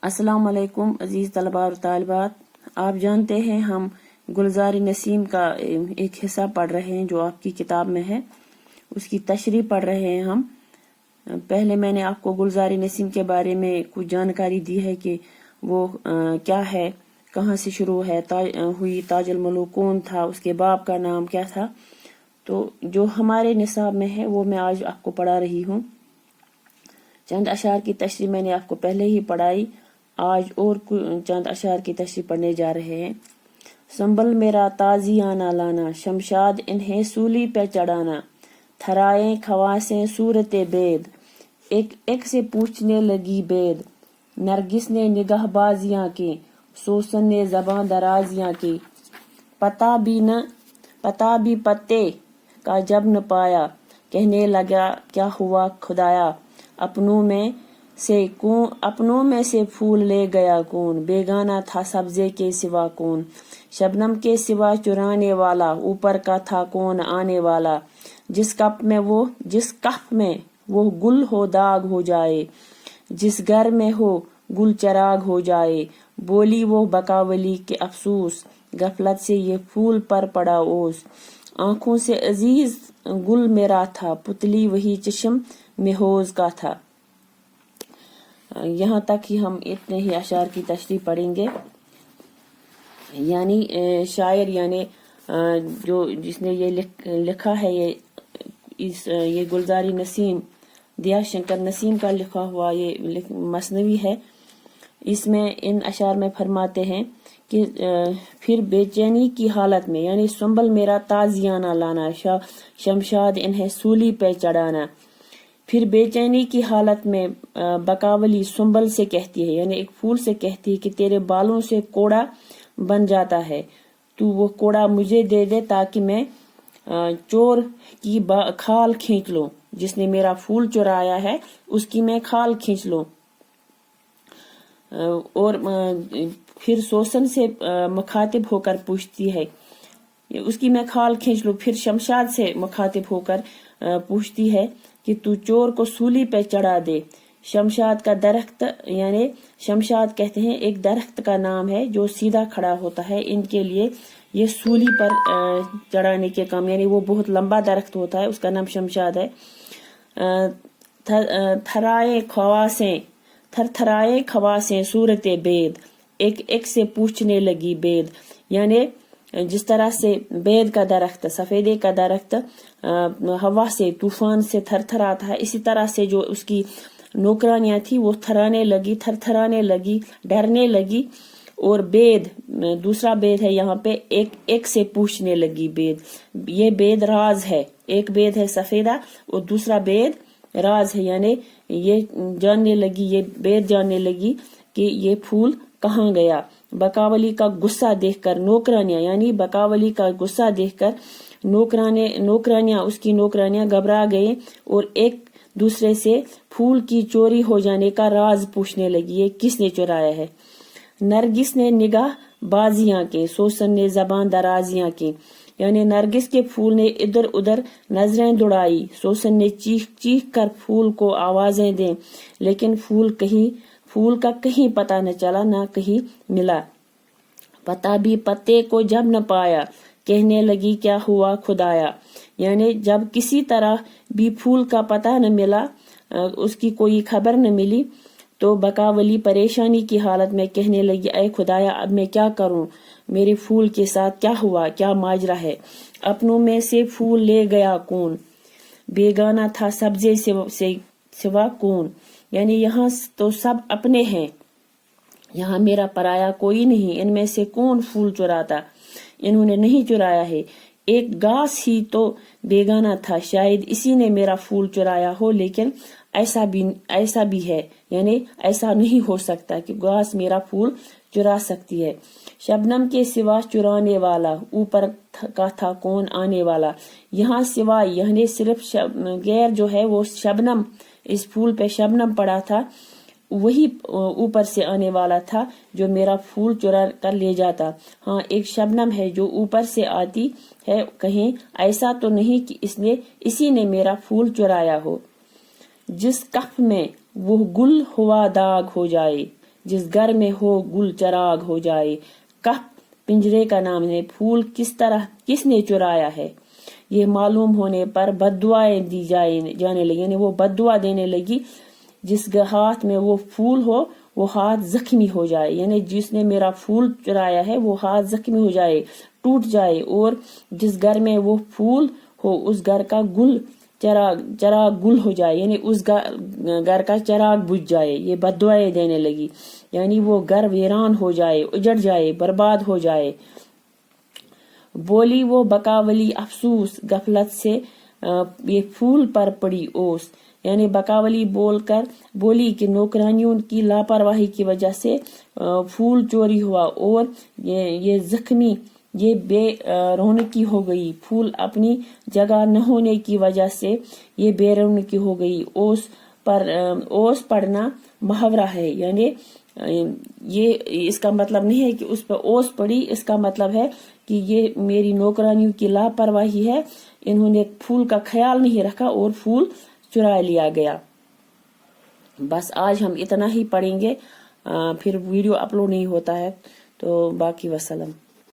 अस्सलाम वालेकुम अजीज तलबा और तालिबात, आप जानते हैं हम गुलजार नसीम का एक हिस्सा पढ़ रहे हैं जो आपकी किताब में है, उसकी तशरीह पढ़ रहे हैं हम। पहले मैंने आपको गुलजार नसीम के बारे में कुछ जानकारी दी है कि वो क्या है, कहाँ से शुरू है, हुई, ताजुल मलूक कौन था, उसके बाप का नाम क्या था। तो जो हमारे निसाब में है वो मैं आज आपको पढ़ा रही हूँ। चंद अशार की तशरीह मैंने आपको पहले ही पढ़ाई, आज और चंद अशार की तशरीह पढ़ने जा रहे हैं। संभल मेरा ताजियाना लाना, शमशाद इन्हें सूली पे चढ़ाना, थराए खवासें सूरत बेद, एक एक से पूछने लगी बेद। नरगिस ने निगाह बाजियां की, सोसन ने ज़बां दराजियां की, पता भी पत्ते का जब न पाया, कहने लगा क्या हुआ खुदाया, अपनों में से फूल ले गया कौन, बेगाना था सब्जे के सिवा कौन, शबनम के सिवा चुराने वाला, ऊपर का था कौन आने वाला, जिस कप में वो गुल हो दाग हो जाए, जिस घर में हो गुल चराग हो जाए। बोली वो बकावली के अफसोस, गफलत से ये फूल पर पड़ा ओस, आंखों से अजीज गुल मेरा था, पुतली वही चश्म में होज का था। यहाँ तक ही हम इतने ही अशार की तशरीह पढ़ेंगे। यानी शायर यानी जो जिसने ये लिखा है, ये गुलजारी नसीम, दिया शंकर नसीम का लिखा हुआ ये मसनवी है। इसमें इन अशार में फरमाते हैं कि फिर बेचैनी की हालत में, यानी संभल मेरा ताजियाना लाना, शमशाद इन्हें सूली पे चढ़ाना। फिर बेचैनी की हालत में बकावली सुंबल से कहती है, यानी एक फूल से कहती है कि तेरे बालों से कोड़ा बन जाता है, तू वो कोड़ा मुझे दे दे ताकि मैं चोर की खाल खींच लूं, जिसने मेरा फूल चुराया है उसकी मैं खाल खींच लूं। और फिर सोसन से मुखातिब होकर पूछती है, उसकी मैं खाल खींच लूं। फिर शमशाद से मुखातिब होकर पूछती है कि तू चोर को सूली पे चढ़ा दे। शमशाद का दरख्त, यानी शमशाद कहते हैं एक दरख्त का नाम है जो सीधा खड़ा होता है, इनके लिए ये सूली पर चढ़ाने के काम, यानी वो बहुत लंबा दरख्त होता है, उसका नाम शमशाद है। थरथराए खवासें सूरत बेद, एक एक से पूछने लगी बेद। यानी जिस तरह से बेद का दरख्त, सफेदे का दरख्त हवा से, तूफान से थरथराता है, इसी तरह से जो उसकी नौकरानियां थी वो थराने लगी, थरथराने लगी, डरने लगी। और बेद, दूसरा बेद है यहाँ पे, एक एक से पूछने लगी बेद। ये बेद राज है, एक बेद है सफेदा और दूसरा बेद राज है, यानी ये जानने लगी, ये बेद जानने लगी कि ये फूल कहाँ गया। बकावली का गुस्सा देखकर नौकरानियां, यानी बकावली का गुस्सा देखकर नौकरानियां, उसकी नौकरानियां घबरा गए और एक दूसरे से फूल की चोरी हो जाने का राज पूछने लगी, ये किसने चुराया है। नरगिस ने निगाह बाजियां के, सोसन ने ज़बां दराजियां की, यानी नरगिस के फूल ने इधर उधर नजरें दौड़ाई, सोसन ने चीख चीख कर फूल को आवाजें दें, लेकिन फूल का कहीं पता न चला, ना कहीं मिला। पता भी पत्ते को जब न पाया, कहने लगी क्या हुआ खुदाया। यानी जब किसी तरह भी फूल का पता न मिला, उसकी कोई खबर न मिली, तो बकावली परेशानी की हालत में कहने लगी ऐ खुदाया, अब मैं क्या करूं, मेरे फूल के साथ क्या हुआ, क्या माजरा है। अपनों में से फूल ले गया कौन, बेगाना था सब्जे से सिवा कौन। यानी यहाँ तो सब अपने हैं, यहाँ मेरा पराया कोई नहीं, इनमें से कौन फूल चुराता, इन्होंने नहीं चुराया है। एक घास ही तो बेगाना था, शायद इसी ने मेरा फूल चुराया हो, लेकिन ऐसा भी है, यानी ऐसा नहीं हो सकता कि घास मेरा फूल चुरा सकती है। शबनम के सिवा चुराने वाला, ऊपर का था कौन आने वाला। यहाँ सिवा यानी सिर्फ गैर जो है वो शबनम, इस फूल पे शबनम पड़ा था, वही ऊपर से आने वाला था जो मेरा फूल चुरा कर ले जाता। हाँ, एक शबनम है जो ऊपर से आती है, कहीं ऐसा तो नहीं कि इसी ने मेरा फूल चुराया हो। जिस कफ में वो गुल हुआ दाग हो जाए, जिस घर में हो गुल चराग हो जाए। कह पिंजरे का नाम है, फूल किस तरह किसने चुराया है। ये मालूम होने पर बद्दुआएं दी जाने लगी, यानी वो बद्दुआ देने लगी। जिस हाथ में वो फूल हो वो हाथ जख्मी हो जाए, यानी जिसने मेरा फूल चुराया है वो हाथ जख्मी हो जाए, टूट जाए। और जिस घर में वो फूल हो उस घर का गुल चराग गुल हो जाए, यानी उस घर का चराग बुझ जाए। ये बद्दुआएं देने लगी, यानी वो घर वीरान हो जाए, उजड़ जाए, बर्बाद हो जाए। बोली वो बकावली अफसूस गफलत से ये फूल पर पड़ी ओस, यानी बकावली बोलकर बोली कि नौकरानियों की लापरवाही की वजह से फूल चोरी हुआ और ये जख्मी, ये बेरौनकी हो गई। फूल अपनी जगह न होने की वजह से ये बेरौनकी हो गई। ओस पड़ना मुहावरा है, यानी ये इसका मतलब नहीं है कि उस पर ओस पड़ी, इसका मतलब है कि ये मेरी नौकरानियों की लापरवाही है, इन्होंने फूल का ख्याल नहीं रखा और फूल चुरा लिया गया। बस आज हम इतना ही पढ़ेंगे, फिर वीडियो अपलोड नहीं होता है, तो बाकी वसलम।